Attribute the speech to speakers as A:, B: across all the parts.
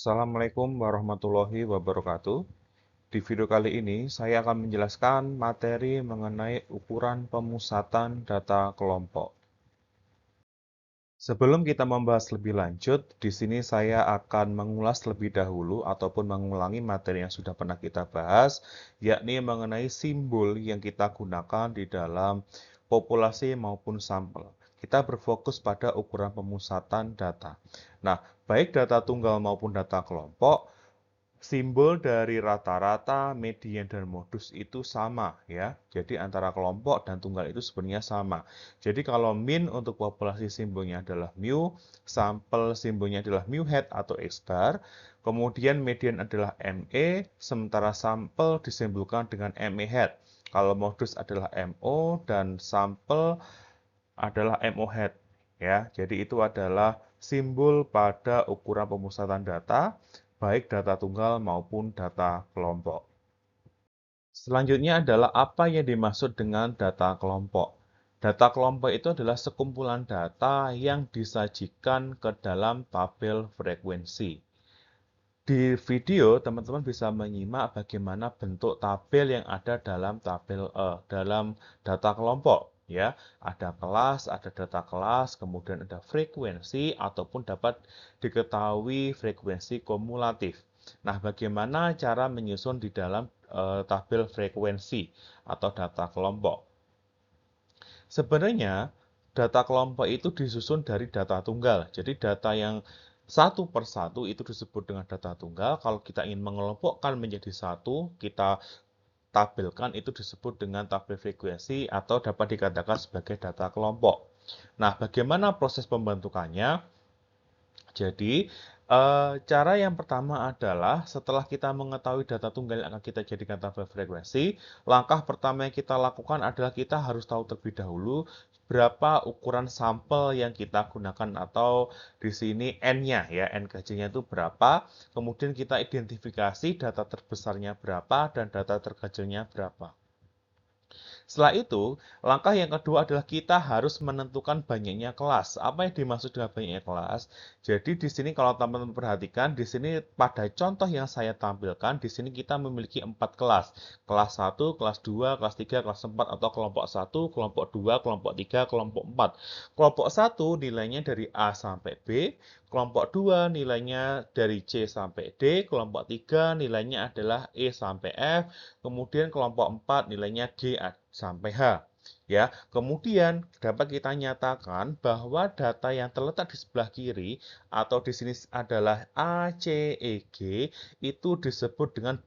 A: Assalamualaikum warahmatullahi wabarakatuh. Di video kali ini, saya akan menjelaskan materi mengenai ukuran pemusatan data kelompok. Sebelum kita membahas lebih lanjut, di sini saya akan mengulas lebih dahulu ataupun mengulangi materi yang sudah pernah kita bahas, yakni mengenai simbol yang kita gunakan di dalam populasi maupun sampel. Kita berfokus pada ukuran pemusatan data. Nah, baik data tunggal maupun data kelompok, simbol dari rata-rata, median, dan modus itu sama ya. Jadi antara kelompok dan tunggal itu sebenarnya sama. Jadi kalau min untuk populasi simbolnya adalah mu, sampel simbolnya adalah mu hat atau X bar, kemudian median adalah ME, sementara sampel disimbolkan dengan ME hat. Kalau modus adalah MO dan sampel adalah MO hat ya. Jadi itu adalah simbol pada ukuran pemusatan data baik data tunggal maupun data kelompok. Selanjutnya adalah apa yang dimaksud dengan data kelompok. Data kelompok itu adalah sekumpulan data yang disajikan ke dalam tabel frekuensi. Di video, teman-teman bisa menyimak bagaimana bentuk tabel yang ada dalam data kelompok. Ya, ada kelas, ada data kelas, kemudian ada frekuensi ataupun dapat diketahui frekuensi kumulatif. Nah, bagaimana cara menyusun di dalam tabel frekuensi atau data kelompok? Sebenarnya, data kelompok itu disusun dari data tunggal. Jadi data yang satu per satu itu disebut dengan data tunggal. Kalau kita ingin mengelompokkan menjadi satu, kita tabelkan itu disebut dengan tabel frekuensi atau dapat dikatakan sebagai data kelompok. Nah, bagaimana proses pembentukannya? Jadi, cara yang pertama adalah setelah kita mengetahui data tunggal yang akan kita jadikan tabel frekuensi, langkah pertama yang kita lakukan adalah kita harus tahu terlebih dahulu berapa ukuran sampel yang kita gunakan atau di sini N-nya ya, NKJ-nya itu berapa. Kemudian kita identifikasi data terbesarnya berapa dan data terkecilnya berapa. Setelah itu, langkah yang kedua adalah kita harus menentukan banyaknya kelas. Apa yang dimaksud dengan banyaknya kelas? Jadi di sini kalau teman-teman perhatikan, di sini pada contoh yang saya tampilkan, di sini kita memiliki 4 kelas. Kelas 1, kelas 2, kelas 3, kelas 4 atau kelompok 1, kelompok 2, kelompok 3, kelompok 4. Kelompok 1 nilainya dari A sampai B, kelompok 2 nilainya dari C sampai D, kelompok 3 nilainya adalah E sampai F, kemudian kelompok 4 nilainya G sampai H. Ya, kemudian dapat kita nyatakan bahwa data yang terletak di sebelah kiri atau di sini adalah A, C, E, G itu disebut dengan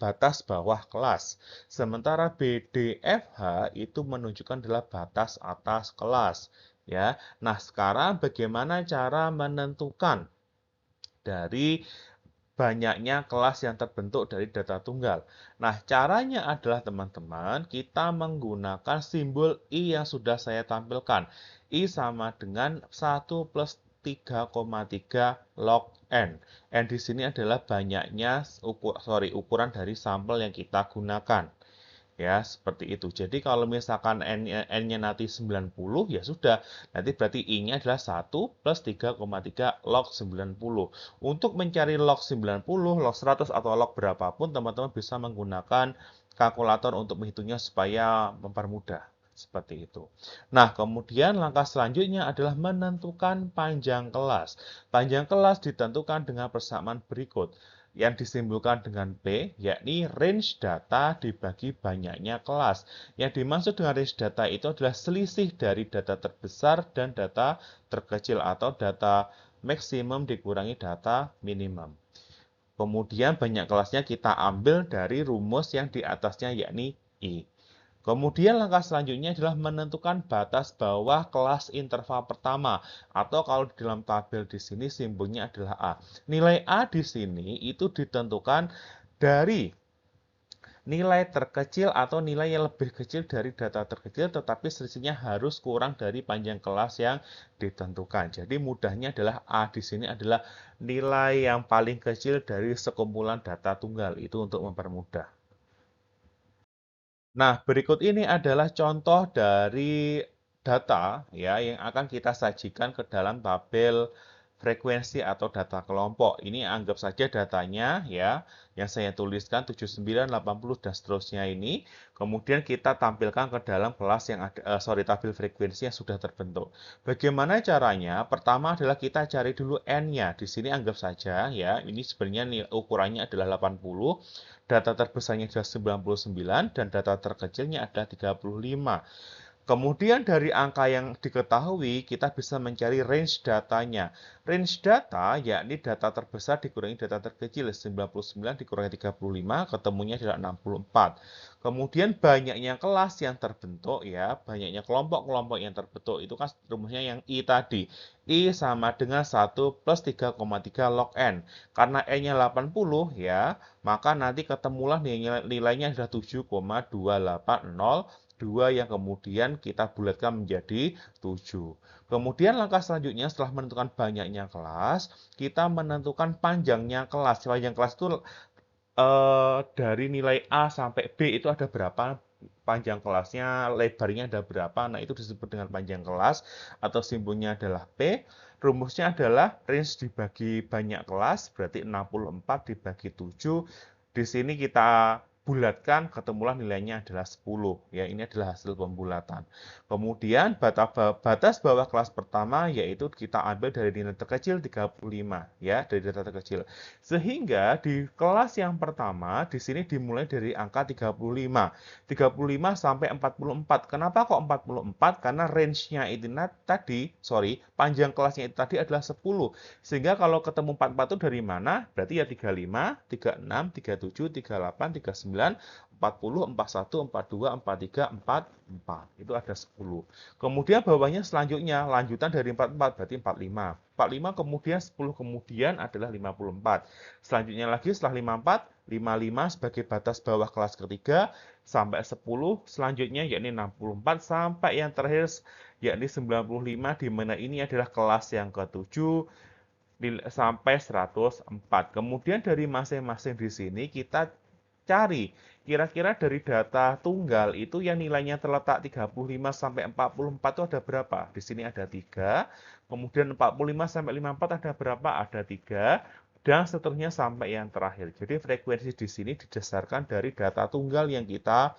A: batas bawah kelas. Sementara B, D, F, H itu menunjukkan adalah batas atas kelas. Ya, nah sekarang bagaimana cara menentukan dari banyaknya kelas yang terbentuk dari data tunggal. Nah, caranya adalah teman-teman, kita menggunakan simbol I yang sudah saya tampilkan. I sama dengan 1 plus 3,3 log N. N di sini adalah banyaknya ukuran dari sampel yang kita gunakan. Ya, seperti itu. Jadi kalau misalkan N-nya nanti 90, ya sudah. Nanti berarti I-nya adalah 1 plus 3,3 log 90. Untuk mencari log 90, log 100, atau log berapapun, teman-teman bisa menggunakan kalkulator untuk menghitungnya supaya mempermudah. Seperti itu. Nah, kemudian langkah selanjutnya adalah menentukan panjang kelas. Panjang kelas ditentukan dengan persamaan berikut yang disimbolkan dengan P, yakni range data dibagi banyaknya kelas. Yang dimaksud dengan range data itu adalah selisih dari data terbesar dan data terkecil atau data maksimum dikurangi data minimum. Kemudian banyak kelasnya kita ambil dari rumus yang di atasnya yakni I. Kemudian langkah selanjutnya adalah menentukan batas bawah kelas interval pertama atau kalau di dalam tabel di sini simbolnya adalah A. Nilai A di sini itu ditentukan dari nilai terkecil atau nilai yang lebih kecil dari data terkecil tetapi selisihnya harus kurang dari panjang kelas yang ditentukan. Jadi mudahnya adalah A di sini adalah nilai yang paling kecil dari sekumpulan data tunggal. Itu untuk mempermudah. Nah, berikut ini adalah contoh dari data ya yang akan kita sajikan ke dalam tabel frekuensi atau data kelompok. Ini anggap saja datanya ya, yang saya tuliskan 79, 80 dan seterusnya ini. Kemudian kita tampilkan ke dalam kelas yang ada, tabel frekuensi yang sudah terbentuk. Bagaimana caranya? Pertama adalah kita cari dulu N-nya. Di sini anggap saja ya, ini sebenarnya ukurannya adalah 80, data terbesarnya adalah 99 dan data terkecilnya adalah 35. Kemudian dari angka yang diketahui, kita bisa mencari range datanya. Range data, yakni data terbesar dikurangi data terkecil, 99 dikurangi 35, ketemunya adalah 64. Kemudian banyaknya kelas yang terbentuk, ya, banyaknya kelompok-kelompok yang terbentuk, itu kan rumusnya yang I tadi. I sama dengan 1 plus 3,3 log N. Karena N-nya 80, ya, maka nanti ketemulah nilainya adalah 7,280. 2 yang kemudian kita bulatkan menjadi 7. Kemudian langkah selanjutnya setelah menentukan banyaknya kelas, kita menentukan panjangnya kelas. Panjang kelas itu dari nilai A sampai B itu ada berapa panjang kelasnya, lebarnya ada berapa. Nah, itu disebut dengan panjang kelas atau simbolnya adalah P. Rumusnya adalah range dibagi banyak kelas, berarti 64 dibagi 7. Di sini kita bulatkan, ketemulah nilainya adalah 10. Ya, ini adalah hasil pembulatan. Kemudian batas bawah kelas pertama yaitu kita ambil dari nilai terkecil 35, ya, dari data terkecil. Sehingga di kelas yang pertama di sini dimulai dari angka 35. 35 sampai 44. Kenapa kok 44? Karena range-nya itu panjang kelasnya itu tadi adalah 10. Sehingga kalau ketemu 44 itu dari mana? Berarti ya 35, 36, 37, 38, 39, 40, 41, 42, 43, 44. Itu ada 10. Kemudian bawahnya selanjutnya, lanjutan dari 44, berarti 45. 45 kemudian 10 kemudian adalah 54. Selanjutnya lagi setelah 54, 55 sebagai batas bawah kelas ketiga, sampai 10, selanjutnya yakni 64, sampai yang terakhir yakni 95, di mana ini adalah kelas yang ke-7, sampai 104. Kemudian dari masing-masing di sini kita cari kira-kira dari data tunggal itu yang nilainya terletak 35 sampai 44 itu ada berapa? Di sini ada 3. Kemudian 45 sampai 54 ada berapa? Ada 3. Dan seterusnya sampai yang terakhir. Jadi frekuensi di sini didasarkan dari data tunggal yang kita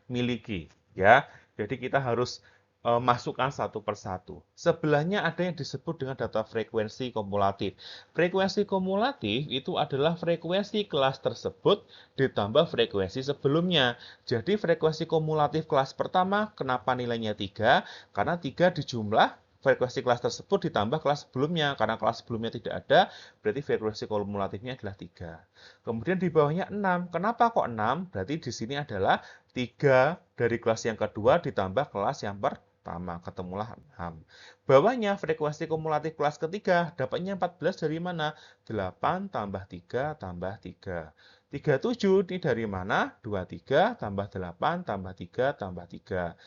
A: miliki, ya. Jadi kita harus masukkan satu persatu. Sebelahnya ada yang disebut dengan data frekuensi kumulatif. Frekuensi kumulatif itu adalah frekuensi kelas tersebut ditambah frekuensi sebelumnya. Jadi frekuensi kumulatif kelas pertama, kenapa nilainya 3? Karena 3 dijumlah frekuensi kelas tersebut ditambah kelas sebelumnya. Karena kelas sebelumnya tidak ada, berarti frekuensi kumulatifnya adalah 3. Kemudian di bawahnya 6. Kenapa kok 6? Berarti di sini adalah 3 dari kelas yang kedua ditambah kelas yang pertama, ketemulah 6. Bawahnya frekuensi kumulatif kelas ketiga, dapatnya 14 dari mana? 8 tambah 3 tambah 3. 37 ini dari mana? 23 tambah 8 tambah 3 tambah 3.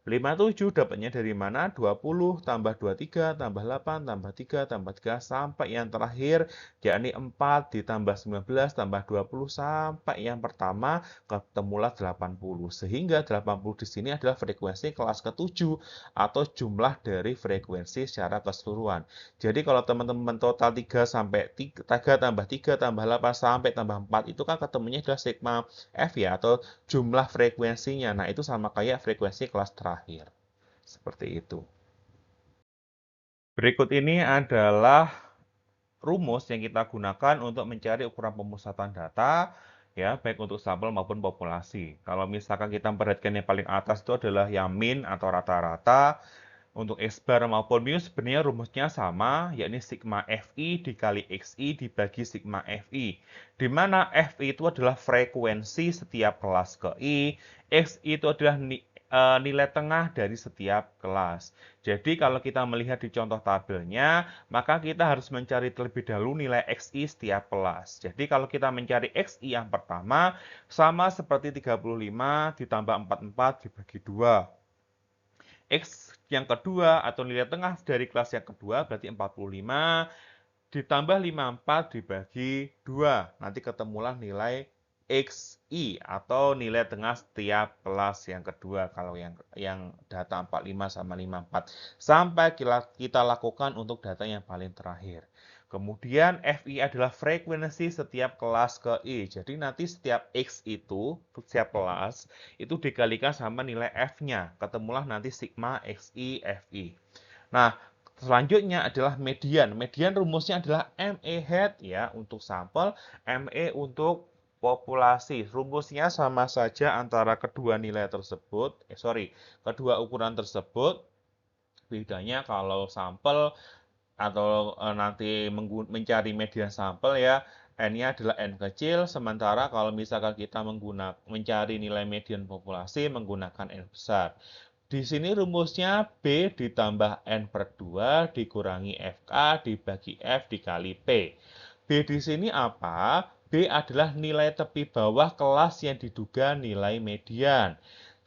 A: 57 dapatnya dari mana? 20 tambah 23 tambah 8 tambah 3 tambah 3 sampai yang terakhir yakni 4 ditambah 19 tambah 20 sampai yang pertama ketemulah 80. Sehingga 80 di sini adalah frekuensi kelas ke-7 atau jumlah dari frekuensi secara keseluruhan. Jadi kalau teman-teman total 3 sampai 3 tambah 3 tambah 8 sampai tambah 4 itu kan ketemunya adalah sigma F ya atau jumlah frekuensinya. Nah, itu sama kayak frekuensi kelas terakhir. Seperti itu. Berikut ini adalah rumus yang kita gunakan untuk mencari ukuran pemusatan data, ya, baik untuk sampel maupun populasi. Kalau misalkan kita memperhatikan yang paling atas itu adalah yang min atau rata-rata. Untuk X bar maupun mu sebenarnya rumusnya sama, yakni sigma Fi dikali Xi dibagi sigma Fi. Di mana Fi itu adalah frekuensi setiap kelas ke I, Xi itu adalah nilai tengah dari setiap kelas. Jadi kalau kita melihat di contoh tabelnya, maka kita harus mencari terlebih dahulu nilai Xi setiap kelas. Jadi kalau kita mencari Xi yang pertama, sama seperti 35 ditambah 44 dibagi 2. X yang kedua atau nilai tengah dari kelas yang kedua berarti 45 ditambah 54 dibagi 2. Nanti ketemulah nilai XI atau nilai tengah setiap kelas yang kedua kalau yang data 45 sama 54 sampai kita lakukan untuk data yang paling terakhir. Kemudian FI adalah frekuensi setiap kelas ke I. Jadi nanti setiap X itu, setiap kelas, itu dikalikan sama nilai F-nya. Ketemulah nanti sigma XI FI. Nah, selanjutnya adalah median. Median rumusnya adalah ME head ya untuk sampel, ME untuk populasi. Rumusnya sama saja antara kedua nilai tersebut. Kedua ukuran tersebut. Bedanya kalau sampel atau nanti mencari median sampel ya, N-nya adalah N kecil, sementara kalau misalkan kita mencari nilai median populasi menggunakan N besar. Di sini rumusnya B ditambah N per 2 dikurangi FK dibagi F dikali P. B di sini apa? B adalah nilai tepi bawah kelas yang diduga nilai median.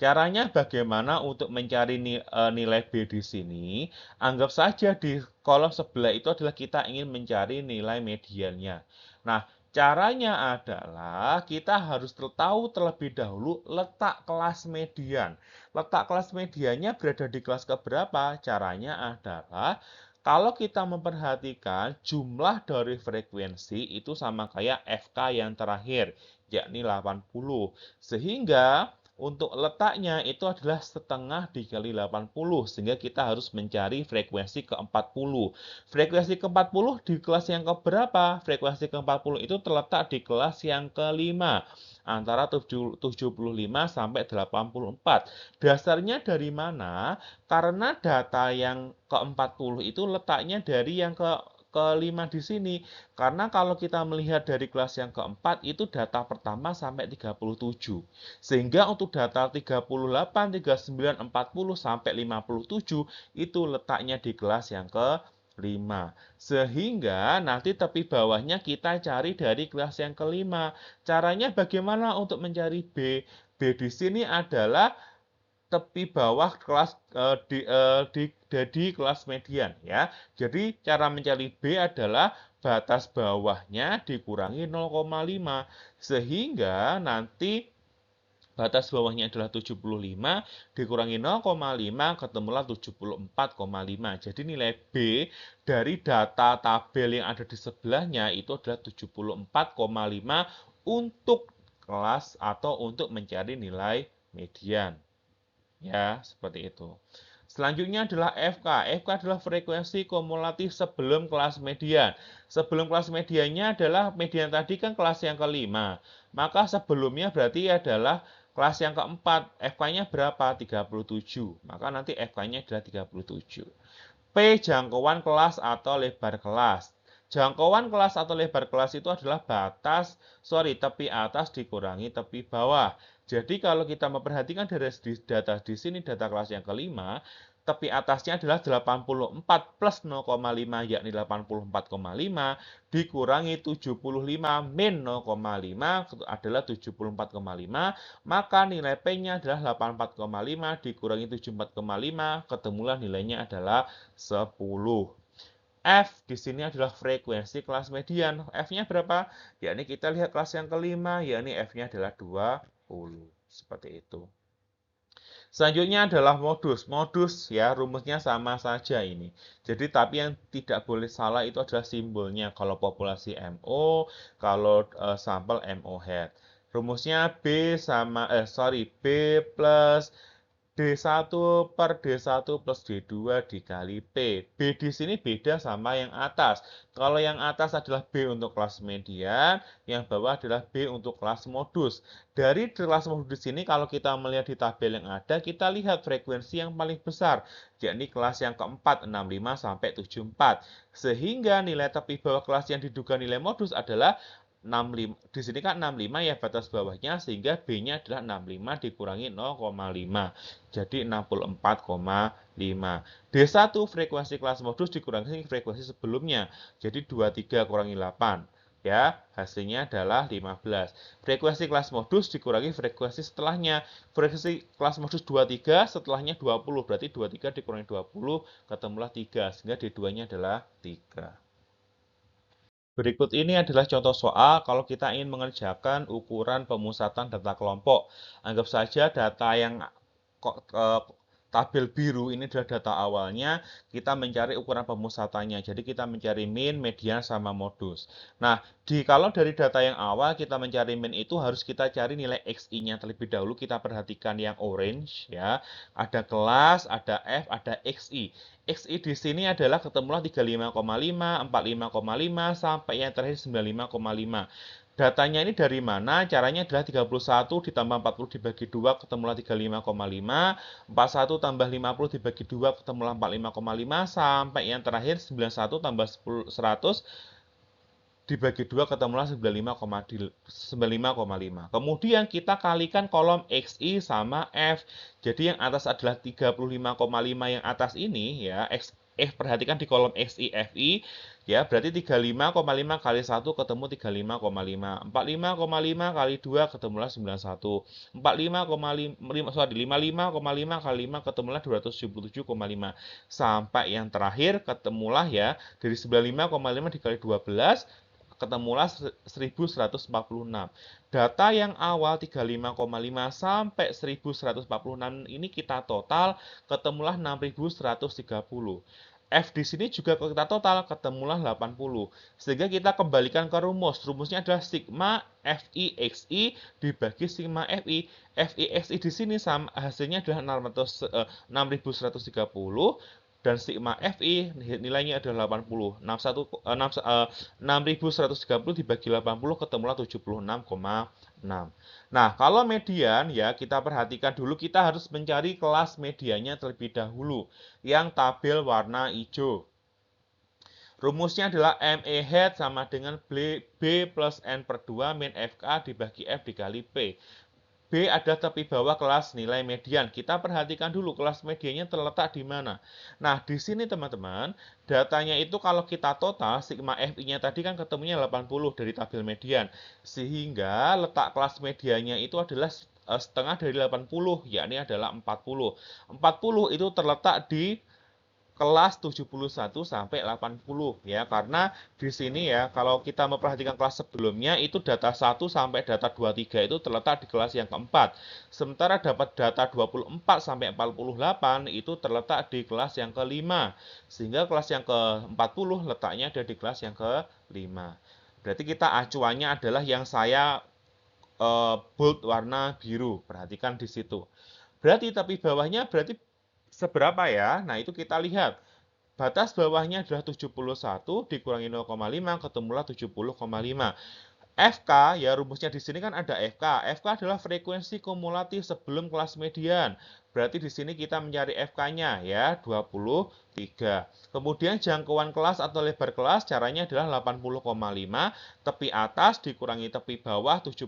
A: Caranya bagaimana untuk mencari nilai B di sini? Anggap saja di kolom sebelah itu adalah kita ingin mencari nilai mediannya. Nah, caranya adalah kita harus tahu terlebih dahulu letak kelas median. Letak kelas mediannya berada di kelas keberapa? Caranya adalah kalau kita memperhatikan jumlah dari frekuensi itu sama kayak FK yang terakhir, yakni 80. Sehingga untuk letaknya itu adalah setengah dikali 80, sehingga kita harus mencari frekuensi ke-40. Frekuensi ke-40 di kelas yang keberapa? Frekuensi ke-40 itu terletak di kelas yang kelima, antara 75 sampai 84. Dasarnya dari mana? Karena data yang ke-40 itu letaknya dari yang kelima di sini. Karena kalau kita melihat dari kelas yang keempat itu data pertama sampai 37. Sehingga untuk data 38, 39, 40 sampai 57 itu letaknya di kelas yang ke-5. Sehingga nanti tepi bawahnya kita cari dari kelas yang kelima. Caranya bagaimana untuk mencari B? B di sini adalah tepi bawah kelas di kelas median ya. Jadi cara mencari B adalah batas bawahnya dikurangi 0,5 sehingga nanti batas bawahnya adalah 75 dikurangi 0,5 ketemulah 74,5. Jadi nilai B dari data tabel yang ada di sebelahnya itu adalah 74,5 untuk kelas atau untuk mencari nilai median. Ya, seperti itu. Selanjutnya adalah FK. FK adalah frekuensi kumulatif sebelum kelas median. Sebelum kelas mediannya adalah median tadi kan kelas yang kelima. Maka sebelumnya berarti adalah kelas yang keempat. FK-nya berapa? 37. Maka nanti FK-nya adalah 37. P jangkauan kelas atau lebar kelas. Jangkauan kelas atau lebar kelas itu adalah tepi atas dikurangi tepi bawah. Jadi kalau kita memperhatikan dari data di sini, data kelas yang kelima, tepi atasnya adalah 84 plus 0,5 yakni 84,5 dikurangi 75 min 0,5 adalah 74,5, maka nilai P-nya adalah 84,5 dikurangi 74,5 ketemulah nilainya adalah 10. F di sini adalah frekuensi kelas median. F-nya berapa? Yakni kita lihat kelas yang kelima, yakni F-nya adalah 20. Seperti itu. Selanjutnya adalah modus. Modus ya, rumusnya sama saja ini. Jadi tapi yang tidak boleh salah itu adalah simbolnya. Kalau populasi MO, kalau sampel MO head. Rumusnya B plus D1 per D1 plus D2 dikali P. B di sini beda sama yang atas. Kalau yang atas adalah B untuk kelas median, yang bawah adalah B untuk kelas modus. Dari kelas modus di sini, kalau kita melihat di tabel yang ada, kita lihat frekuensi yang paling besar, yakni kelas yang keempat, 65 sampai 74. Sehingga nilai tepi bawah kelas yang diduga nilai modus adalah 65. Di sini kan 65 ya batas bawahnya, sehingga B-nya adalah 65 dikurangi 0,5. Jadi 64,5. D1 frekuensi kelas modus dikurangi frekuensi sebelumnya. Jadi 23 kurangi 8. Ya, hasilnya adalah 15. Frekuensi kelas modus dikurangi frekuensi setelahnya. Frekuensi kelas modus 23, setelahnya 20. Berarti 23 dikurangi 20, ketemulah 3. Sehingga D2-nya adalah 3. Berikut ini adalah contoh soal kalau kita ingin mengerjakan ukuran pemusatan data kelompok. Anggap saja data yang tabel biru ini adalah data awalnya, kita mencari ukuran pemusatannya. Jadi kita mencari min, median, sama modus. Nah, kalau dari data yang awal kita mencari min itu harus kita cari nilai XI-nya terlebih dahulu. Kita perhatikan yang orange ya. Ada kelas, ada F, ada XI. XI di sini adalah ketemulah 35,5, 45,5 sampai yang terakhir 95,5. Datanya ini dari mana? Caranya adalah 31 ditambah 40 dibagi 2 ketemulah 35,5, 41 tambah 50 dibagi 2 ketemulah 45,5 sampai yang terakhir 91 tambah 100 dibagi 2 ketemulah 95,5. Kemudian kita kalikan kolom XI sama F. Jadi yang atas adalah 35,5 yang atas ini ya. Perhatikan di kolom XI FI ya, berarti 35,5 kali 1 ketemu 35,5. 45,5 kali 2 ketemulah 91. 55,5 kali 5 ketemulah 277,5. Sampai yang terakhir ketemulah ya dari 95,5 dikali 12 ketemulah 1146. Data yang awal 35,5 sampai 1146 ini kita total ketemulah 6130. F di sini juga kalau kita total ketemulah 80. Sehingga kita kembalikan ke rumus. Rumusnya adalah sigma FI XI dibagi sigma FI. FI XI di sini sama, hasilnya adalah 6130 dan sigma FI nilainya adalah 80. 6130 dibagi 80 ketemulah 76,6. Nah, kalau median ya kita perhatikan dulu, kita harus mencari kelas mediannya terlebih dahulu yang tabel warna hijau. Rumusnya adalah ME head sama dengan B plus N per 2 min FK dibagi F dikali P. B ada tepi bawah kelas nilai median. Kita perhatikan dulu kelas mediannya terletak di mana. Nah, di sini teman-teman, datanya itu kalau kita total, sigma FI-nya tadi kan ketemunya 80 dari tabel median. Sehingga letak kelas mediannya itu adalah setengah dari 80, yakni adalah 40. 40 itu terletak di kelas 71 sampai 80 ya, karena di sini ya kalau kita memperhatikan kelas sebelumnya itu data 1 sampai data 23 itu terletak di kelas yang keempat. Sementara dapat data 24 sampai 48 itu terletak di kelas yang kelima. Sehingga kelas yang ke-40 letaknya ada di kelas yang kelima. Berarti kita acuannya adalah yang saya bold warna biru. Perhatikan di situ. Berarti tapi bawahnya berarti seberapa ya? Nah, itu kita lihat. Batas bawahnya adalah 71 dikurangi 0,5 ketemulah 70,5. FK ya, rumusnya di sini kan ada FK. FK adalah frekuensi kumulatif sebelum kelas median. Berarti di sini kita mencari FK-nya ya 23. Kemudian jangkauan kelas atau lebar kelas caranya adalah 80,5 tepi atas dikurangi tepi bawah 70,5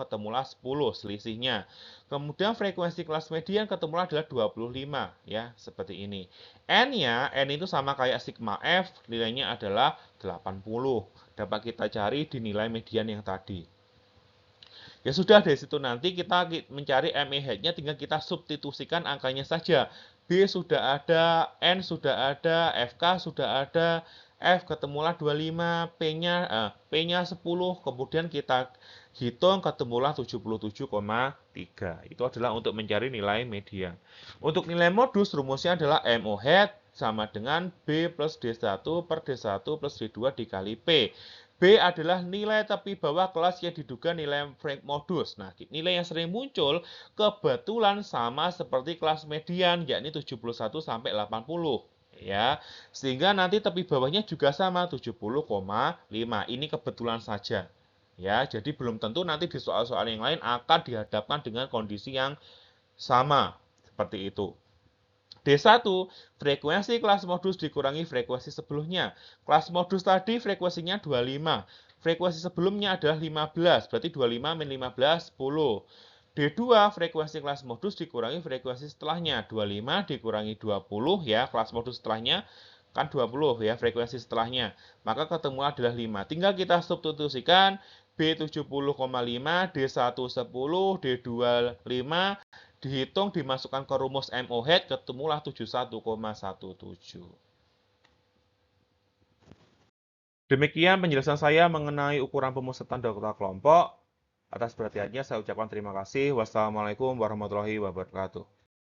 A: ketemulah 10 selisihnya. Kemudian frekuensi kelas median ketemulah adalah 25 ya, seperti ini. N-nya, N itu sama kayak sigma F, nilainya adalah 80. Dapat kita cari di nilai median yang tadi. Ya sudah, dari situ nanti kita mencari ME head-nya, tinggal kita substitusikan angkanya saja. B sudah ada, N sudah ada, FK sudah ada, F ketemulah 25, P-nya 10, kemudian kita hitung ketemulah 77,3. Itu adalah untuk mencari nilai median. Untuk nilai modus, rumusnya adalah MO head sama dengan B plus D1 per D1 plus D2 dikali P. B adalah nilai tepi bawah kelas yang diduga nilai Frank modus. Nah, nilai yang sering muncul kebetulan sama seperti kelas median, yakni 71 sampai 80. Ya, sehingga nanti tepi bawahnya juga sama 70,5. Ini kebetulan saja. Ya, jadi belum tentu nanti di soal-soal yang lain akan dihadapkan dengan kondisi yang sama seperti itu. D1, frekuensi kelas modus dikurangi frekuensi sebelumnya. Kelas modus tadi frekuensinya 25. Frekuensi sebelumnya adalah 15, berarti 25 min 15, 10. D2, frekuensi kelas modus dikurangi frekuensi setelahnya. 25 dikurangi 20 ya, kelas modus setelahnya kan 20 ya, frekuensi setelahnya. Maka ketemu adalah 5. Tinggal kita substitusikan B 70,5, D1 10, D2 5, dihitung dimasukkan ke rumus MO head ketemulah 71,17. Demikian penjelasan saya mengenai ukuran pemusatan data kelompok. Atas perhatiannya saya ucapkan terima kasih. Wassalamualaikum warahmatullahi wabarakatuh.